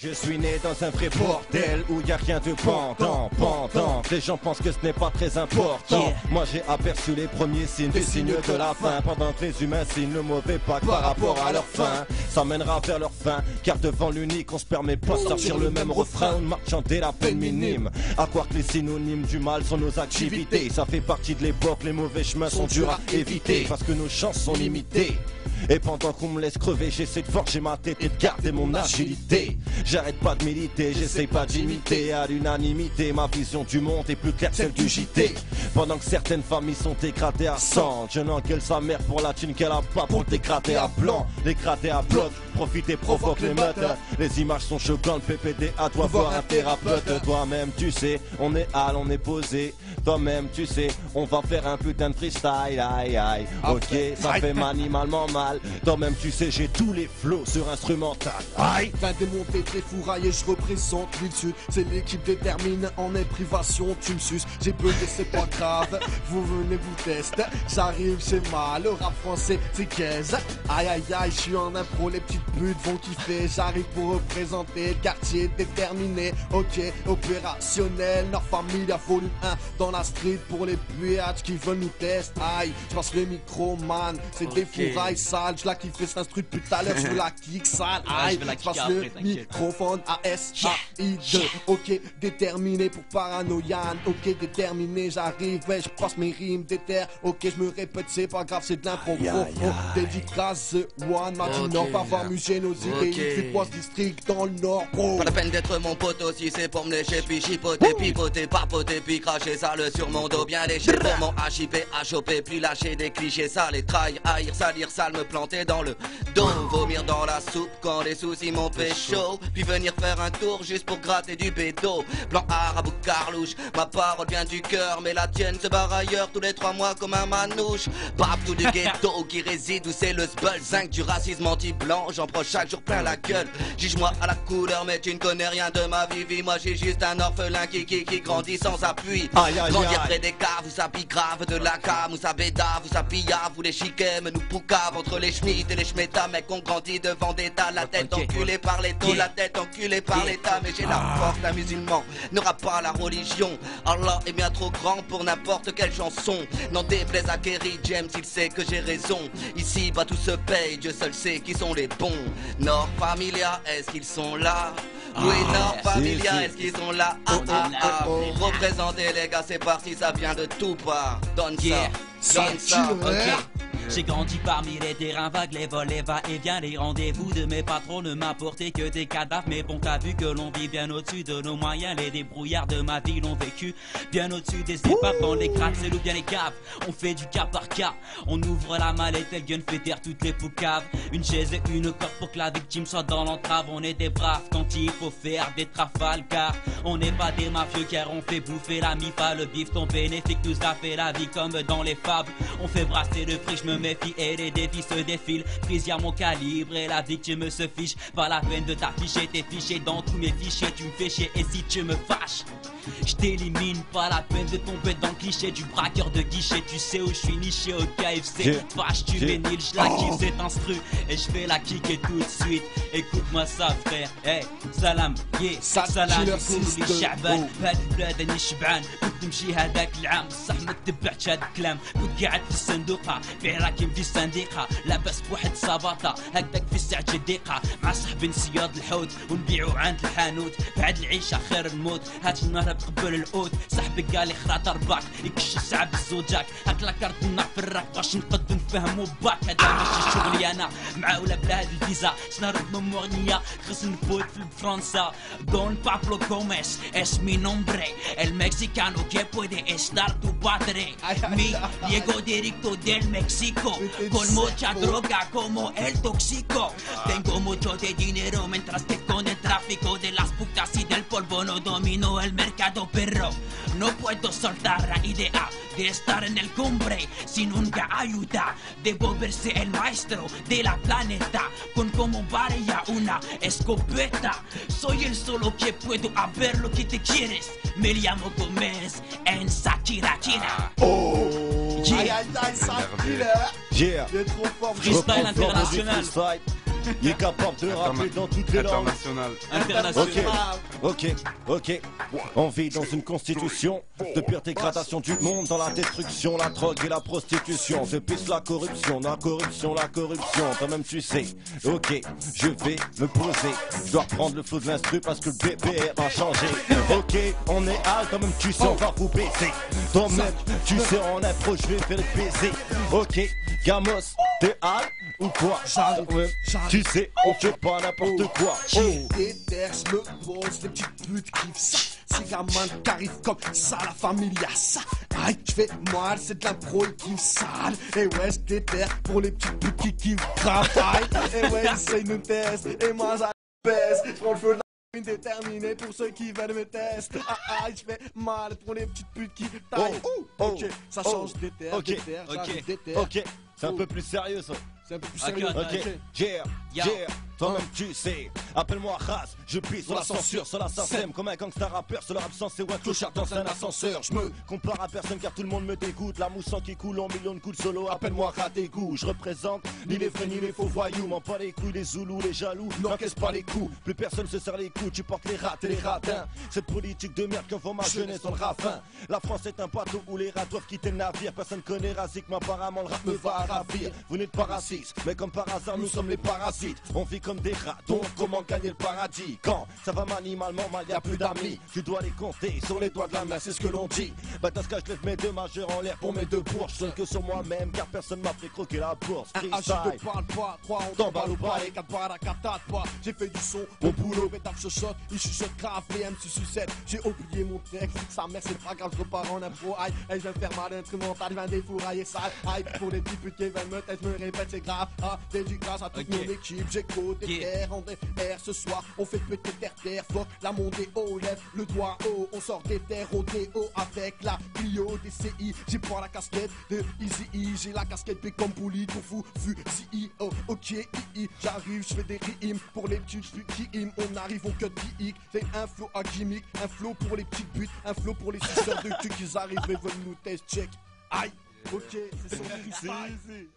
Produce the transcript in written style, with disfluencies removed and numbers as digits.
Je suis né dans un vrai bordel où y a rien de pendant. Les gens pensent que ce n'est pas très important. Moi j'ai aperçu les premiers signes, des signes de la fin. Pendant que les humains signent le mauvais pacte par rapport à leur fin. Ça mènera vers leur fin, car devant l'unique on se permet pas de sortir le même refrain. On marchant dès la peine minime. À croire que les synonymes du mal sont nos activités. Ça fait partie de l'époque, les mauvais chemins sont durs à éviter. Parce que nos chances sont limitées. Et pendant qu'on me laisse crever, j'essaie de forger ma tête et de garder mon agilité. J'arrête pas de militer, j'essaie pas d'imiter à l'unanimité. Ma vision du monde est plus claire que celle du JT. Pendant que certaines familles sont écratées à sang, je n'engueule sa mère pour la thune qu'elle a pas pour l'écrater à blanc. L'écrater à bloc, profite et provoque les meutes. Les images sont choquantes, PPDA doit voir un thérapeute. Toi-même tu sais, on est hal, on est posé. Toi-même tu sais, on va faire un putain de freestyle, aïe aïe. Ok, ça fait manimalement mal. Toi-même tu sais, j'ai tous les flows sur instrumental. Aïe. Viens démonter tes fourrailles et je représente l'île sud. C'est l'équipe détermine, en imprivation tu me suces. J'ai bugué, c'est pas grave, vous venez vous tester. J'arrive, c'est mal, le rap français c'est 15. Aïe aïe aïe, je suis en impro, les petites putes vont kiffer. J'arrive pour représenter le quartier déterminé. Ok, opérationnel, Nord Familia volume 1. Dans la street pour les PH qui veulent nous tester. Aïe, je passe le micro man, c'est des fourrailles sales. Je la kiffe cet instru depuis tout à l'heure, je veux la kick sale. Aïe, je passe le microphone ASHI2. Ok, déterminé pour paranoïan. Ok, déterminé, j'arrive, ouais, je passe mes rimes déter. Ok, je me répète, c'est pas grave, c'est de l'impro. Dédicace The One, Martin Nord, pas voir musée, Fais-toi ce district dans le Nord, bro. Pas la peine d'être mon pote aussi, c'est pour me lécher, puis chipoter, pipoter, papoter, puis cracher sale sur mon dos, bien léché pour mon HIP, HOP, puis lâcher des clichés sales et trahir, haïr, salir, sale, me planter dans le dos, vomir dans la soupe quand les soucis m'ont pécho, puis venir faire un tour juste pour gratter du bédo. Plan arabe ou carlouche, ma parole vient du cœur, mais la tienne se barre ailleurs tous les 3 mois comme un manouche. Pape tout du ghetto qui réside où c'est le sbul, 5 du racisme anti-blanc, j'en prends chaque jour plein la gueule. Juge-moi à la couleur, mais tu ne connais rien de ma vie, moi j'ai juste un orphelin qui grandit sans appui. Grandir près des caves, où ça pique grave de la cam, où ça bédave, où ça pillave, où les chiquets nous poucavent entre les schmitt et les schmettas, mec on grandit devant d'état, la tête enculée par les taux, la tête enculée par l'état, mais j'ai la force d'un musulman, n'aura pas la religion. Allah est bien trop grand pour n'importe quelle chanson. N'en déplaise à Kerry James, il sait que j'ai raison. Ici, bah tout se paye, Dieu seul sait qui sont les bons. Nord Familia, est-ce qu'ils sont là? Oui, Nord Familia, est-ce qu'ils sont là? Représentez les gars, c'est parti, ça vient de tout part. Donne ça, donne ça. J'ai grandi parmi les terrains vagues, les vols, les va-et-vient, les rendez-vous de mes patrons ne m'apportaient que des cadavres. Mais bon, t'as vu que l'on vit bien au-dessus de nos moyens. Les débrouillards de ma vie l'ont vécu bien au-dessus des épaves. Dans les gratte-ciel ou bien les caves, on fait du cas par cas. On ouvre la mallette, elle vient fait taire toutes les poucaves. Une chaise et une corde pour que la victime soit dans l'entrave. On est des braves quand il faut faire des trafales, car on n'est pas des mafieux car on fait bouffer la mifa. Le bif ton bénéfique nous a fait la vie comme dans les fables. On fait brasser le fric, je me méfie et les défis se défilent. Prise à mon calibre et la victime se fiche. Pas la peine de t'afficher, t'es fiché dans tous mes fichiers. Tu me fais chier et si tu me fâches, je t'élimine. Pas la peine de tomber dans le cliché du braqueur de guichet. Tu sais où je suis niché au KFC. Fâche, tu m'éniles, je la kiffe cet instru et je fais la kicker tout de suite. Écoute-moi ça frère, hey, salam, yeah, salam كل شعبان بهاد البلاد اني شبعان كنت نمشي هذاك العام بصح ما تبعتش هاد الكلام كنت قاعد في الصندوقة بيع راكم في الصنديقة لاباس بواحد الصباطة هكداك في الساعة جديقة مع صاحبي نصياد الحوت ونبيعو عند الحانوت بعد العيشة خير الموت هاد النهار تقبل القوت صاحبي قالي خراط رباك يكش الساعة بالزوجاك هاك لاكارت النار في الراك باش نقد نفهمو باك هذا ماشي شغلي انا مع ولا بلا هاد الفيزا شنهرب من مغنية خص نفوت في فرنسا دون Pablo Gómez es mi nombre, el mexicano que puede estar tu padre. Mi llego directo del México, con mucha droga como el tóxico. Tengo mucho de dinero mientras que con el tráfico de las putas y del polvo no domino el mercado perro. No puedo soltar la idea de estar en el cumbre sin nunca ayuda. Debo verse el maestro de la planeta con como varia una escopeta. Soy el solo que puedo haber lo que te quieres. Me llamo Gómez en Shakira Kira. Oh, yeah. Aïe aïe aïe, ça killer. Yeah. Il est trop fort. Freestyle international. Il est capable de rapper dans toutes les langues. International. Ok. On vit dans une constitution de pire dégradation du monde, dans la destruction, la drogue et la prostitution. Je pisse la corruption. Toi-même tu sais. Ok, je vais me poser. Je dois reprendre le flot de l'instru parce que le BPR a changé. Ok, on est hal, toi-même tu sais, on va vous baiser. Toi-même tu sais, on est pro, je vais faire le baiser. Ok, Gamos, t'es hal ou quoi? J'arrive. Tu sais, on fait pas n'importe quoi. Déter, je me pose, les petites putes kiffent ça. C'est gamin qui arrive comme ça, la famille a ça. Aïe, je fais mal, c'est de l'impro et kiffent sale. Et ouais, je déterre pour les petites putes qui kiffent travail. Et ouais, j'essaye de test, et moi ça baisse. Je prends le feu de la déterminé pour ceux qui veulent me tester. Aïe, je fais mal pour les petites putes qui taillent. Ok, ça change déter, déter. Ok, c'est un peu plus sérieux ça. C'est un peu plus sérieux. Ok, toi-même tu sais. Appelle-moi Ras, je pisse sur la censure, sur la SACEM. Comme un gangster rappeur, sur leur absence, c'est ouais, clochard dans un ascenseur. Je me compare à personne car tout le monde me dégoûte. La mousse qui coule en millions de coups de solo. Appelle-moi Ratégout, je représente ni les vrais ni les faux voyous. M'en pas les couilles, les zoulous, les jaloux. N'encaisse pas les coups, plus personne se serre les coups. Tu portes les rats et les ratins. Cette politique de merde qu'envoie ma jeunesse dans le ravin. La France est un bateau où les rats doivent quitter le navire. Personne connaît Razik, mais apparemment le rap me va ravir. Vous n'êtes pas raciste, mais comme par hasard nous sommes les parasites. On vit comme des rats, donc comment gagner le paradis? Quand ça va manimalement mal, y'a plus d'amis. Tu dois les compter sur les doigts de la main, c'est ce que l'on dit. Bah dans ce cas je lève mes deux majeurs en l'air pour mes deux bourses. Je sonne que sur moi-même car personne m'a fait croquer la bourse. Un H ne parle pas, 3 on t'emballe au bas et 4 barres à 4 pas. J'ai fait du son, mon boulot, pétard chuchote, il chuchote grave, PM tu sucettes. J'ai oublié mon texte, sa mère c'est pas grave, je repars en impro. Aïe, je vais faire mal instrumental, je viens défourailler sale. Aïe, pour les petits putes qui veulent me tête, je me répète c'est grave. Ah, dédicace à toute mon équipe, j'ai côté terre, en air ce soir, on fait péter terre, fuck, la montée haut, lève le doigt haut, on sort des terres au DO avec la Clio DCI, j'ai pas la casquette de Easy E, j'ai la casquette B comme Pouli, pour fou, fusil, oh, ok, j'arrive, je fais des rimes pour les petites putes qui on arrive au cut geek, c'est un flow à gimmick, un flow pour les petites putes, un flow pour les suceurs de cul qui arrivent et veulent nous test check, aïe, ok, c'est son freestyle.